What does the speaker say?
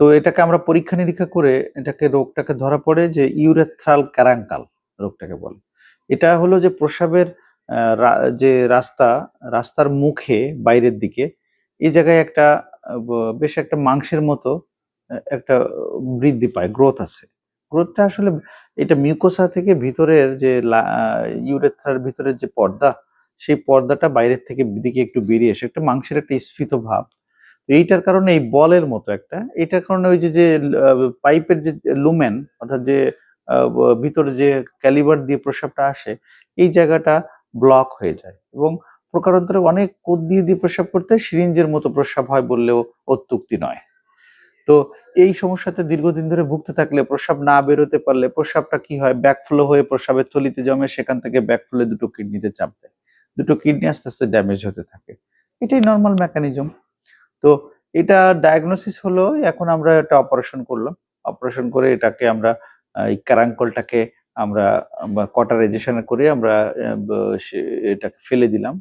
তো এটাকে আমরা পরীক্ষা-নিরীক্ষা করে এটাকে রোগটাকে ধরা পড়ে যে ইউরেথ্রাল ক্যারাঙ্কাল রোগটাকে বলে। এটা হলো যে প্রস্রাবের আ রা যে রাস্তার মুখে বাইরের দিকে এই জায়গায় একটা আ ব বেশ একটা মাংসের মতো একটা বৃদ্ধি পায়, গ্রোথ আছে। গ্রোথটা আসলে এটা মিউকোসা থেকে ভিতরের যে ইউরেথ্রার ভিতরের যে পর্দা, সেই পর্দাটা বাইরের থেকে দিকে একটু বেরিয়ে এসে একটা মাংসের একটা স্ফীত ভাব। এইটার কারণে এই বলের মতো একটা, এটার কারণে ওই যে আ পাইপের যে লুমেন অর্থাৎ যে ভিতরে যে ক্যালিভার দিয়ে প্রস্রাবটা আসে, এই জায়গাটা ব্লক হয়ে যায় এবং প্রকারান্তরে অনেক কোদ দিয়ে প্রস্রাব করতে হয়, সিরিঞ্জের মতো প্রস্রাব হয় বললেও অত্যুক্তি নয়। তো এই সমস্যাতে দীর্ঘদিন ধরে ভুগতে থাকলে প্রস্রাব না বেরোতে পারলে প্রস্রাবটা কি হয়? ব্যাকফ্লো হয়ে প্রস্রাবের থলিতে জমে, সেখান থেকে ব্যাকফ্লো ২ টো কিডনিতে চাপ দেয়। ২ টো কিডনি আস্তে, আস্তে ড্যামেজ হতে থাকে। এটাই নরমাল মেকানিজম। তো এটা ডায়াগনোসিস হলো, এখন আমরা একটা অপারেশন করলাম। অপারেশন করে এটাকে আমরা এই ক্যারাঙ্কলটাকে আমরা কটারাইজেশন করে আমরা অ্যা ব সে এটাকে ফেলে দিলাম।